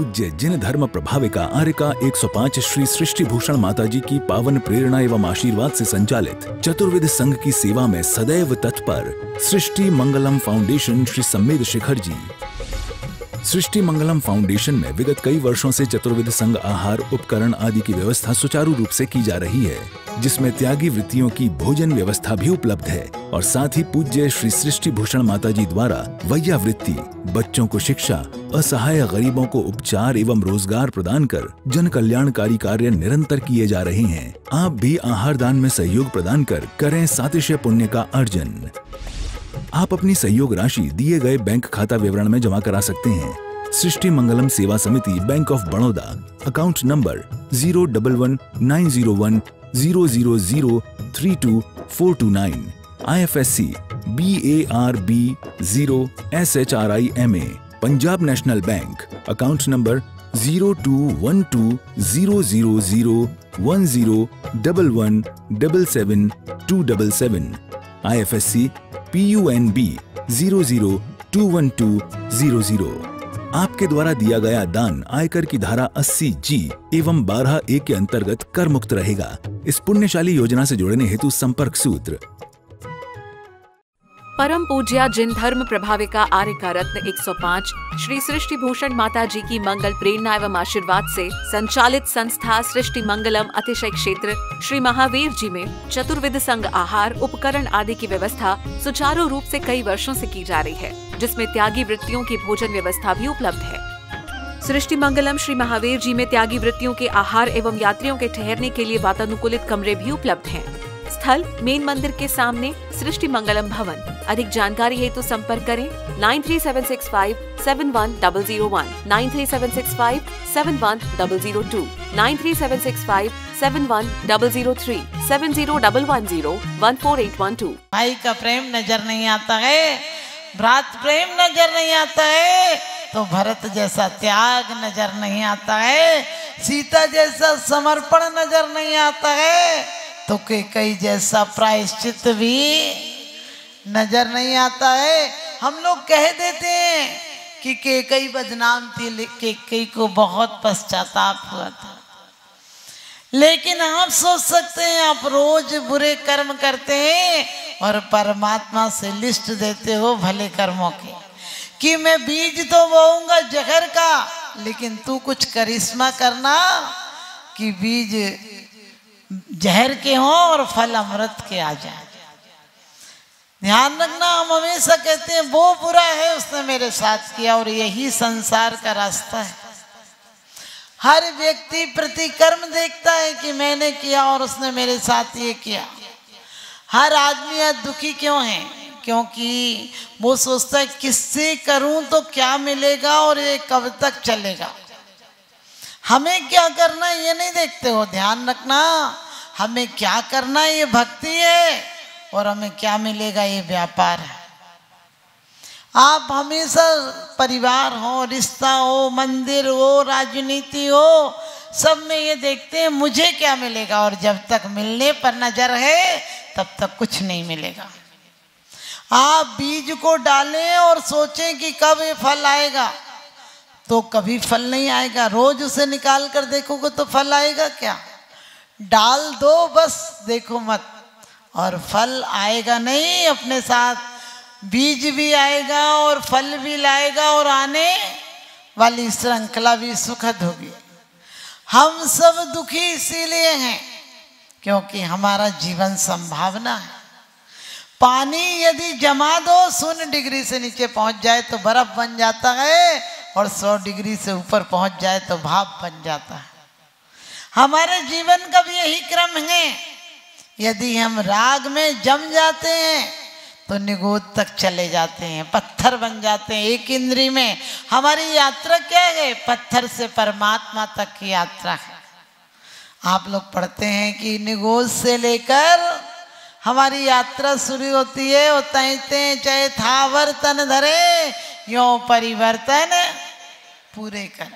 पूज्य जिन धर्म प्रभाविका आर्यका 105 श्री सृष्टि भूषण माताजी की पावन प्रेरणा एवं आशीर्वाद से संचालित चतुर्वेद संघ की सेवा में सदैव तत्पर सृष्टि मंगलम फाउंडेशन श्री सम्मेद शिखर जी। सृष्टि मंगलम फाउंडेशन में विगत कई वर्षों से चतुर्वेद संघ आहार उपकरण आदि की व्यवस्था सुचारू रूप से की जा रही है, जिसमें त्यागी वृत्तियों की भोजन व्यवस्था भी उपलब्ध है और साथ ही पूज्य श्री सृष्टि भूषण माताजी द्वारा वैया वृत्ति, बच्चों को शिक्षा, असहाय गरीबों को उपचार एवं रोजगार प्रदान कर जन कल्याणकारी कार्य निरंतर किए जा रहे हैं। आप भी आहार दान में सहयोग प्रदान कर करें सातिशय पुण्य का अर्जन। आप अपनी सहयोग राशि दिए गए बैंक खाता विवरण में जमा करा सकते हैं। सृष्टि Mangalam Seva Samiti, bank of Baroda, account number 011900100322429, IFSC BARB 0SHRIMA, Punjab national bank, account number 0212001011777277, IFSC PUNB 0021200। आपके द्वारा दिया गया दान आयकर की धारा 80G एवं 12A के अंतर्गत कर मुक्त रहेगा। इस पुण्यशाली योजना से जुड़ने हेतु संपर्क सूत्र। परम पूज्या जिन धर्म प्रभाविका आर्यका रत्न 105 श्री सृष्टि भूषण माता जी की मंगल प्रेरणा एवं आशीर्वाद से संचालित संस्था सृष्टि मंगलम अतिशय क्षेत्र श्री महावीर जी में चतुर्विध संघ आहार उपकरण आदि की व्यवस्था सुचारू रूप से कई वर्षों से की जा रही है, जिसमें त्यागी वृत्तियों की भोजन व्यवस्था भी उपलब्ध है। सृष्टि मंगलम श्री महावीर जी में त्यागी वृत्तियों के आहार एवं यात्रियों के ठहरने के लिए वातानुकूलित कमरे भी उपलब्ध हैं। स्थल मेन मंदिर के सामने सृष्टि मंगलम भवन। अधिक जानकारी हेतु संपर्क करें 9376571001, 9376571002, 9376571003, 7011014812। भाई का प्रेम नजर नहीं आता है, भ्रात प्रेम नजर नहीं आता है, तो भरत जैसा त्याग नजर नहीं आता है, सीता जैसा समर्पण नजर नहीं आता है, तो कैकेयी जैसा प्रायश्चित भी नजर नहीं आता है। हम लोग कह देते हैं कि कैकेयी बदनाम थी, कैकेयी को बहुत पश्चाताप हुआ था। लेकिन आप सोच सकते हैं, आप रोज बुरे कर्म करते हैं और परमात्मा से लिस्ट देते हो भले कर्मों की कि मैं बीज तो बोऊंगा जहर का, लेकिन तू कुछ करिश्मा करना कि बीज जहर के हो और फल अमृत के आ जाए। ध्यान रखना, हम हमेशा कहते हैं वो बुरा है उसने मेरे साथ किया, और यही संसार का रास्ता है। हर व्यक्ति प्रतिकर्म देखता है कि मैंने किया और उसने मेरे साथ ये किया। हर आदमी आज दुखी क्यों है? क्योंकि वो सोचता है किससे करूं तो क्या मिलेगा और ये कब तक चलेगा। हमें क्या करना है ये नहीं देखते हो। ध्यान रखना, हमें क्या करना है ये भक्ति है और हमें क्या मिलेगा ये व्यापार है। आप हमेशा परिवार हो, रिश्ता हो, मंदिर हो, राजनीति हो, सब में ये देखते हैं मुझे क्या मिलेगा, और जब तक मिलने पर नजर है तब तक कुछ नहीं मिलेगा। आप बीज को डालें और सोचें कि कब ये फल आएगा, तो कभी फल नहीं आएगा। रोज उसे निकाल कर देखोगे तो फल आएगा क्या? डाल दो बस, देखो मत, और फल आएगा नहीं। अपने साथ बीज भी आएगा और फल भी लाएगा, और आने वाली श्रृंखला भी सुखद होगी। हम सब दुखी इसीलिए हैं क्योंकि हमारा जीवन संभावना है। पानी यदि जमा दो 0 डिग्री से नीचे पहुंच जाए तो बर्फ बन जाता है, और 100 डिग्री से ऊपर पहुंच जाए तो भाप बन जाता है। हमारे जीवन का भी यही क्रम है। यदि हम राग में जम जाते हैं तो निगोद तक चले जाते हैं, पत्थर बन जाते हैं। एक इंद्री में हमारी यात्रा क्या है? पत्थर से परमात्मा तक की यात्रा है। आप लोग पढ़ते हैं कि निगोद से लेकर हमारी यात्रा शुरू होती है। वो तैते चाहे थावर तन धरे, यो परिवर्तन पूरे कर।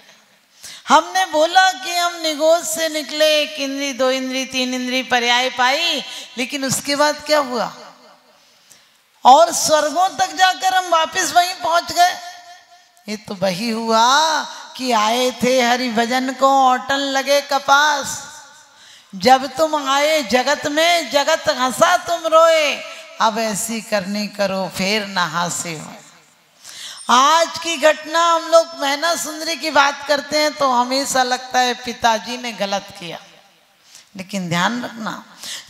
हमने बोला कि हम निगोद से निकले, 1 इंद्री 2 इंद्री 3 इंद्री पर्याय पाई, लेकिन उसके बाद क्या हुआ? और स्वर्गों तक जाकर हम वापस वहीं पहुंच गए। ये तो वही हुआ कि आए थे हरि भजन को औटन लगे कपास, जब तुम आए जगत में जगत हंसा तुम रोए, अब ऐसी करनी करो फिर ना हासे हो। आज की घटना हम लोग मैना सुंदरी की बात करते हैं तो हमेशा लगता है पिताजी ने गलत किया, लेकिन ध्यान रखना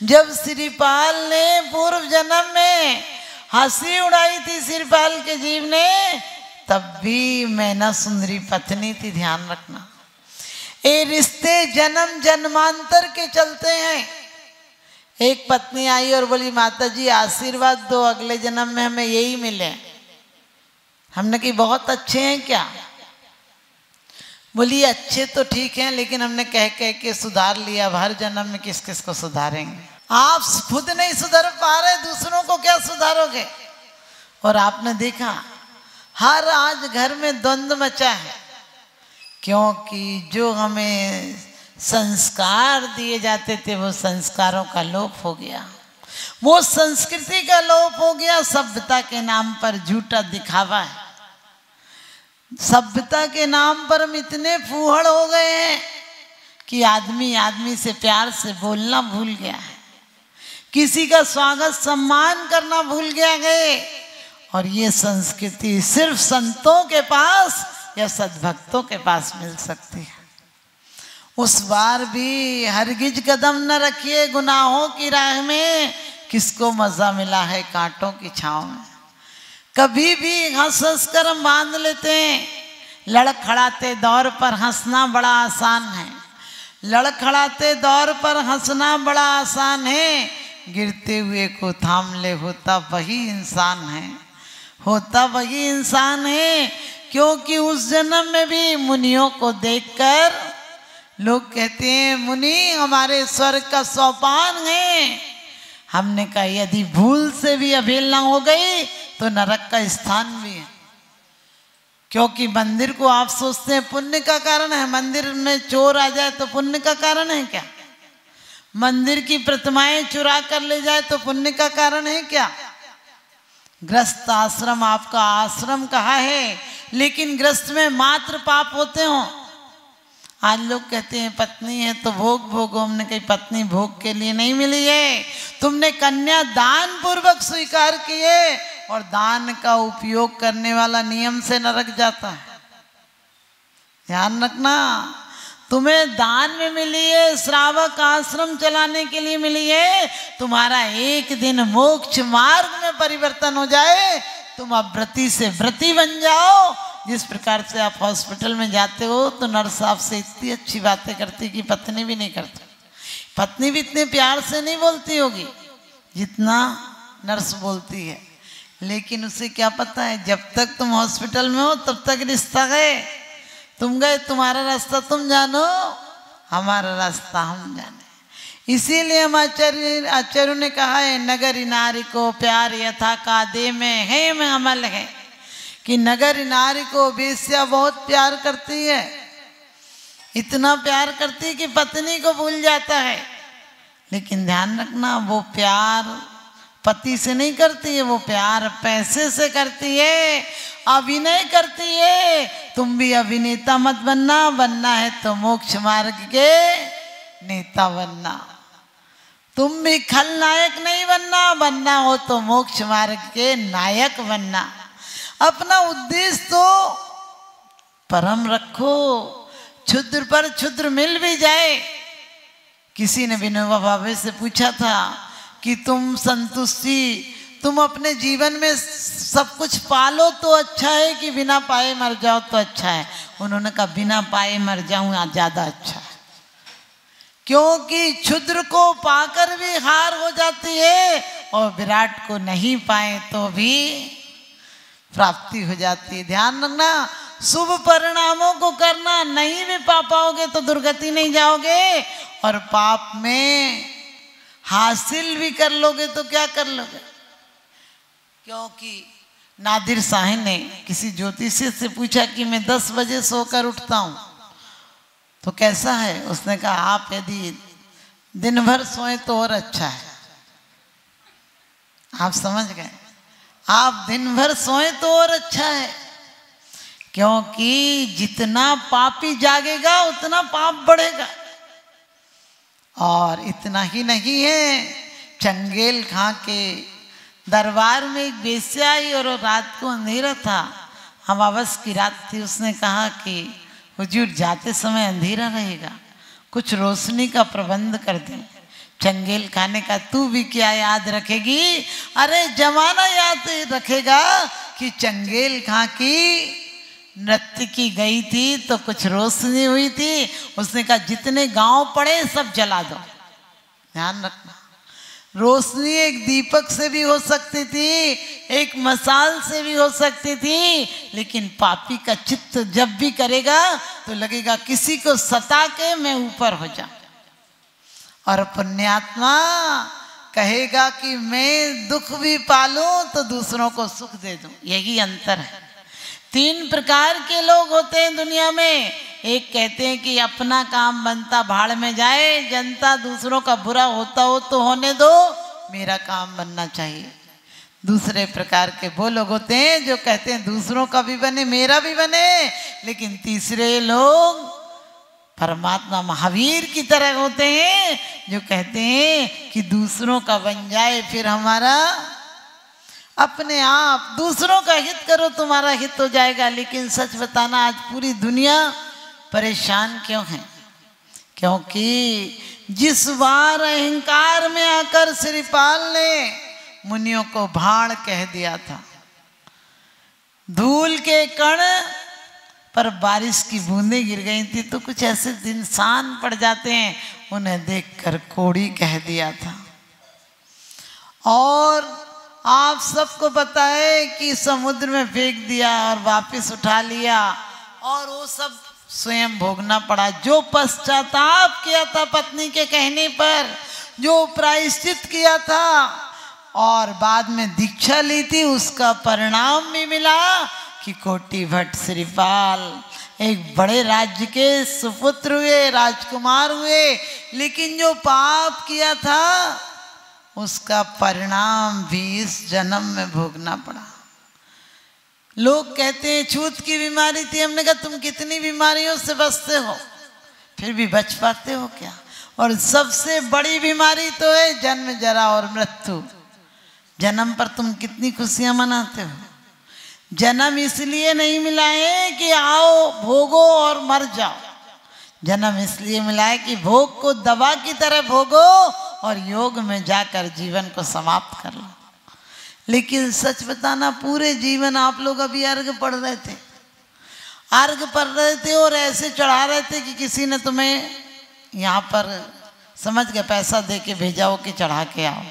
जब श्रीपाल ने पूर्व जन्म में हंसी उड़ाई थी श्रीपाल के जीव ने, तब भी मैना सुंदरी पत्नी थी। ध्यान रखना ये रिश्ते जन्म जन्मांतर के चलते हैं। एक पत्नी आई और बोली माता जी आशीर्वाद दो, अगले जन्म में हमें यही मिले। हमने कही बहुत अच्छे हैं क्या? बोली अच्छे तो ठीक हैं, लेकिन हमने कह कह के सुधार लिया, अब हर जन्म में किस किस को सुधारेंगे? आप खुद नहीं सुधर पा रहे, दूसरों को क्या सुधारोगे? और आपने देखा हर आज घर में द्वंद्व मचा है, क्योंकि जो हमें संस्कार दिए जाते थे वो संस्कारों का लोप हो गया, वो संस्कृति का लोप हो गया। सभ्यता के नाम पर झूठा दिखावा है। सभ्यता के नाम पर हम इतने फूहड़ हो गए हैं कि आदमी आदमी से प्यार से बोलना भूल गया है, किसी का स्वागत सम्मान करना भूल गए। और ये संस्कृति सिर्फ संतों के पास या सद्भक्तों के पास मिल सकती है। उस बार भी हरगिज कदम न रखिए गुनाहों की राह में, किसको मजा मिला है कांटों की छांव में। कभी भी हंस हंस कर हम बांध लेते हैं। लड़खड़ाते दौर पर हंसना बड़ा आसान है, लड़खड़ाते दौर पर हंसना बड़ा आसान है, गिरते हुए को थाम ले होता वही इंसान है, होता वही इंसान है। क्योंकि उस जन्म में भी मुनियों को देखकर लोग कहते हैं मुनि हमारे स्वर्ग का सोपान है। हमने कहा यदि भूल से भी अवहेलना हो गई तो नरक का स्थान भी है। क्योंकि मंदिर को आप सोचते हैं पुण्य का कारण है, मंदिर में चोर आ जाए तो पुण्य का कारण है क्या? मंदिर की प्रतिमाएं चुरा कर ले जाए तो पुण्य का कारण है क्या? गृहस्थ आश्रम आपका आश्रम कहा है, लेकिन गृहस्थ में मात्र पाप होते हो। आज लोग कहते हैं पत्नी है तो भोग भोगो। हमने कही पत्नी भोग के लिए नहीं मिली है, तुमने कन्या दान पूर्वक स्वीकार किए, और दान का उपयोग करने वाला नियम से नरक जाता है। ध्यान रखना, तुम्हें दान में मिली है, श्रावक आश्रम चलाने के लिए मिली है। तुम्हारा एक दिन मोक्ष मार्ग में परिवर्तन हो जाए, तुम अव्रती से व्रती बन जाओ। जिस प्रकार से आप हॉस्पिटल में जाते हो तो नर्स आपसे इतनी अच्छी बातें करती कि पत्नी भी नहीं करती। पत्नी भी इतने प्यार से नहीं बोलती होगी जितना नर्स बोलती है, लेकिन उसे क्या पता है जब तक तुम हॉस्पिटल में हो तब तक रिश्ता गए। तुम गए, तुम्हारा रास्ता तुम जानो, हमारा रास्ता हम जाने। इसीलिए हम आचार्य ने कहा है नगरी नारी को प्यार यथा कादे में है में अमल है, कि नगरी नारी को वेश्या बहुत प्यार करती है, इतना प्यार करती है कि पत्नी को भूल जाता है। लेकिन ध्यान रखना वो प्यार पति से नहीं करती है, वो प्यार पैसे से करती है, अभिनय करती है। तुम भी अभिनेता मत बनना, बनना है तो मोक्ष मार्ग के नेता बनना। तुम भी खलनायक नहीं बनना, बनना हो तो मोक्ष मार्ग के नायक बनना। अपना उद्देश्य तो परम रखो, क्षुद्र पर क्षुद्र मिल भी जाए। किसी ने विनोबा भावे से पूछा था कि तुम तुम अपने जीवन में सब कुछ पालो तो अच्छा है कि बिना पाए मर जाओ तो अच्छा है? उन्होंने कहा बिना पाए मर जाऊं ज्यादा अच्छा है, क्योंकि क्षुद्र को पाकर भी हार हो जाती है और विराट को नहीं पाए तो भी प्राप्ति हो जाती है। ध्यान रखना, शुभ परिणामों को करना, नहीं भी पा पाओगे तो दुर्गति नहीं जाओगे, और पाप में हासिल भी कर लोगे तो क्या कर लोगे? क्योंकि नादिर शाह ने किसी ज्योतिषी से पूछा कि मैं 10 बजे सोकर उठता हूं तो कैसा है? उसने कहा आप यदि दिन भर सोए तो और अच्छा है। आप समझ गए, आप दिन भर सोए तो और अच्छा है। क्योंकि जितना पापी जागेगा उतना पाप बढ़ेगा। और इतना ही नहीं है, चंगेल खां के दरबार में एक वेश्या आई और रात को अंधेरा था, अमावस की रात थी। उसने कहा कि हुजूर जाते समय अंधेरा रहेगा, कुछ रोशनी का प्रबंध कर दें। चंगेल खां ने कहा तू भी क्या याद रखेगी, अरे जमाना याद रखेगा कि चंगेल खां की नृत्य की गई थी तो कुछ रोशनी हुई थी। उसने कहा जितने गांव पड़े सब जला दो। ध्यान रखना, रोशनी एक दीपक से भी हो सकती थी, एक मसाल से भी हो सकती थी, लेकिन पापी का चित्त जब भी करेगा तो लगेगा किसी को सता के मैं ऊपर हो जाऊं, और पुण्यात्मा कहेगा कि मैं दुख भी पालूं तो दूसरों को सुख दे दूं। यही अंतर है। 3 प्रकार के लोग होते हैं दुनिया में। एक कहते हैं कि अपना काम बनता भाड़ में जाए, जनता दूसरों का बुरा होता हो तो होने दो, मेरा काम बनना चाहिए। दूसरे प्रकार के वो लोग होते हैं जो कहते हैं दूसरों का भी बने मेरा भी बने। लेकिन तीसरे लोग परमात्मा महावीर की तरह होते हैं जो कहते हैं कि दूसरों का बन जाए फिर हमारा अपने आप। दूसरों का हित करो तुम्हारा हित हो जाएगा। लेकिन सच बताना, आज पूरी दुनिया परेशान क्यों है? क्योंकि जिस बार अहंकार में आकर श्रीपाल ने मुनियों को भाड़ कह दिया था, धूल के कण पर बारिश की बूंदें गिर गई थी, तो कुछ ऐसे इंसान पड़ जाते हैं, उन्हें देखकर कोड़ी कह दिया था। और आप सबको पता है कि समुद्र में फेंक दिया और वापस उठा लिया, और वो सब स्वयं भोगना पड़ा। जो पश्चाताप किया था पत्नी के कहने पर, जो प्रायश्चित किया था और बाद में दीक्षा ली थी, उसका परिणाम भी मिला कि कोटि भट्ट श्रीपाल एक बड़े राज्य के सुपुत्र हुए, राजकुमार हुए। लेकिन जो पाप किया था उसका परिणाम भी इस जन्म में भोगना पड़ा। लोग कहते हैं छूत की बीमारी थी, हमने कहा तुम कितनी बीमारियों से बचते हो, फिर भी बच पाते हो क्या? और सबसे बड़ी बीमारी तो है जन्म, जरा और मृत्यु। जन्म पर तुम कितनी खुशियां मनाते हो। जन्म इसलिए नहीं मिला है कि आओ भोगो और मर जाओ। जन्म इसलिए मिला है कि भोग को दवा की तरह भोगो और योग में जाकर जीवन को समाप्त कर लो। लेकिन सच बताना, पूरे जीवन आप लोग अभी अर्घ पढ़ रहे थे, अर्घ पढ़ रहे थे और ऐसे चढ़ा रहे थे कि किसी ने तुम्हें यहाँ पर समझ के पैसा दे के भेजा हो कि चढ़ा के आओ।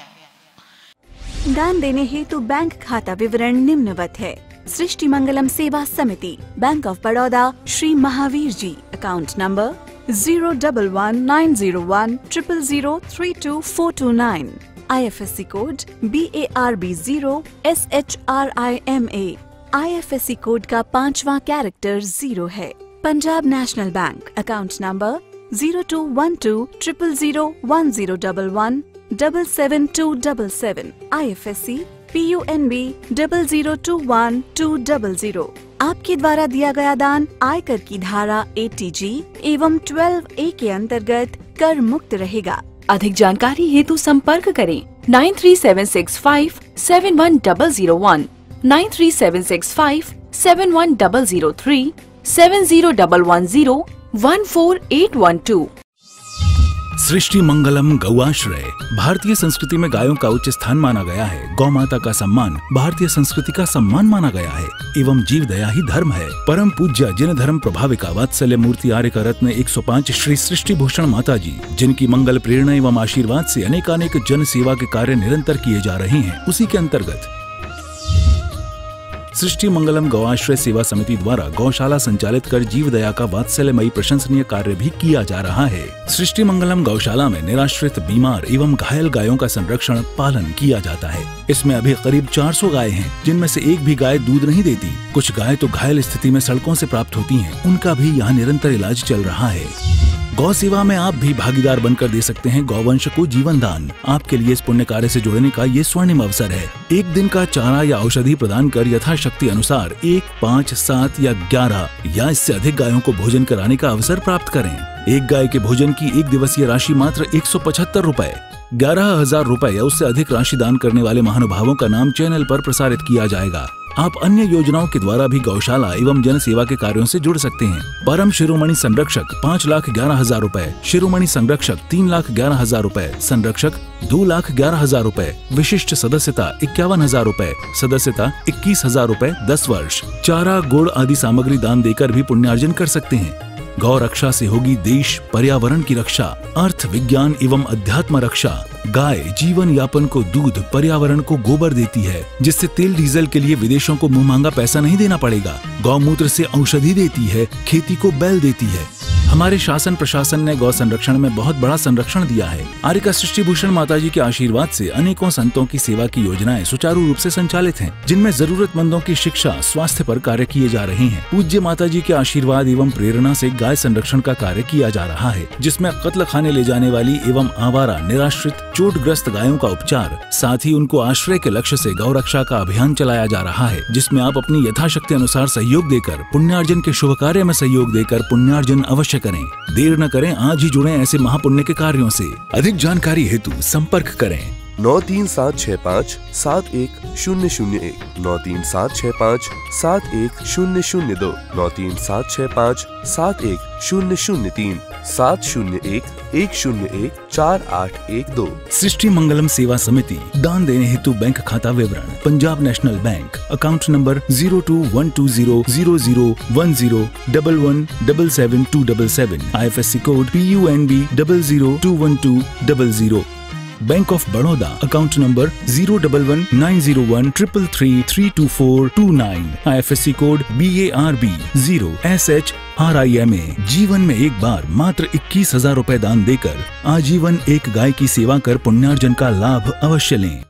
दान देने हेतु बैंक खाता विवरण निम्नवत है। सृष्टि Mangalam Seva Samiti, bank of Baroda, Shri Mahavir ji, account number 011901000322429, IFSC code BARB0SHRIMA, IFSC code का 5वां कैरेक्टर 0 है। Punjab national bank, account number 0212001011777277, IFSC PUNB 0021200। आपके द्वारा दिया गया दान आयकर की धारा 80G एवं 12A के अंतर्गत कर मुक्त रहेगा। अधिक जानकारी हेतु संपर्क करें 9376571001, 9376571003, 7011014812। सृष्टि मंगलम गौआश्रय। भारतीय संस्कृति में गायों का उच्च स्थान माना गया है। गौ माता का सम्मान भारतीय संस्कृति का सम्मान माना गया है एवं जीव दया ही धर्म है। परम पूज्य जिन धर्म प्रभाविका वात्सल्य मूर्ति आर्य का रत्न 105 श्री सृष्टि भूषण माता जी, जिनकी मंगल प्रेरणा एवं आशीर्वाद से अनेकानेक जन सेवा के कार्य निरंतर किए जा रहे हैं, उसी के अंतर्गत सृष्टि मंगलम गौआश्रय सेवा समिति द्वारा गौशाला संचालित कर जीव दया का वात्सल्यमयी प्रशंसनीय कार्य भी किया जा रहा है। सृष्टि मंगलम गौशाला में निराश्रित, बीमार एवं घायल गायों का संरक्षण पालन किया जाता है। इसमें अभी करीब 400 गाय हैं, जिनमें से एक भी गाय दूध नहीं देती। कुछ गाय तो घायल स्थिति में सड़कों से प्राप्त होती हैं, उनका भी यहाँ निरंतर इलाज चल रहा है। गौ सेवा में आप भी भागीदार बनकर दे सकते हैं गौवंश को जीवन दान। आपके लिए इस पुण्य कार्य से जुड़ने का ये स्वर्णिम अवसर है। एक दिन का चारा या औषधि प्रदान कर यथाशक्ति अनुसार 1, 5, 7 या 11 या इससे अधिक गायों को भोजन कराने का अवसर प्राप्त करें। एक गाय के भोजन की 1 दिवसीय राशि मात्र 175 रुपए। 11,000 रुपए या उससे अधिक राशि दान करने वाले महानुभावों का नाम चैनल पर प्रसारित किया जाएगा। आप अन्य योजनाओं के द्वारा भी गौशाला एवं जन सेवा के कार्यों से जुड़ सकते हैं। परम शिरोमणि संरक्षक 5,11,000 रुपए, शिरोमणि संरक्षक 3,11,000 रुपए, संरक्षक 2,11,000 रुपए, विशिष्ट सदस्यता 51,000 रुपए, सदस्यता 21,000 रुपए 10 वर्ष। चारा, गुड़ आदि सामग्री दान देकर भी पुण्यार्जन कर सकते हैं। गौ रक्षा से होगी देश पर्यावरण की रक्षा, अर्थ विज्ञान एवं अध्यात्म रक्षा। गाय जीवन यापन को दूध, पर्यावरण को गोबर देती है, जिससे तेल डीजल के लिए विदेशों को मुंह मांगा पैसा नहीं देना पड़ेगा। गौमूत्र से औषधि देती है, खेती को बैल देती है। हमारे शासन प्रशासन ने गौ संरक्षण में बहुत बड़ा संरक्षण दिया है। आर्यका सृष्टि भूषण माताजी के आशीर्वाद से अनेकों संतों की सेवा की योजनाएं सुचारू रूप से संचालित हैं, जिनमें जरूरतमंदों की शिक्षा, स्वास्थ्य पर कार्य किए जा रहे हैं। पूज्य माताजी के आशीर्वाद एवं प्रेरणा से गाय संरक्षण का कार्य किया जा रहा है, जिसमें कत्ल खाने ले जाने वाली एवं आवारा, निराश्रित, चोटग्रस्त गायों का उपचार, साथ ही उनको आश्रय के लक्ष्य से गौ रक्षा का अभियान चलाया जा रहा है, जिसमें आप अपनी यथाशक्ति अनुसार सहयोग देकर पुण्यार्जन के शुभ कार्य में सहयोग देकर पुण्यार्जन अवश्य करें। देर न करें, आज ही जुड़ें ऐसे महापुण्य के कार्यों से। अधिक जानकारी हेतु संपर्क करें 93765 71001, 93765 71002, 93765 71003, 701-101-4812। सृष्टि मंगलम सेवा समिति। दान देने हेतु बैंक खाता विवरण: Punjab national bank, account number 0212001011777277, IFSC code PUNB 0021200। Bank of Baroda, account number 0119013332429, IFSC code BARB 0SHRIMA। जीवन में एक बार मात्र 21,000 रुपए दान देकर आजीवन एक गाय की सेवा कर पुण्यार्जन का लाभ अवश्य लें।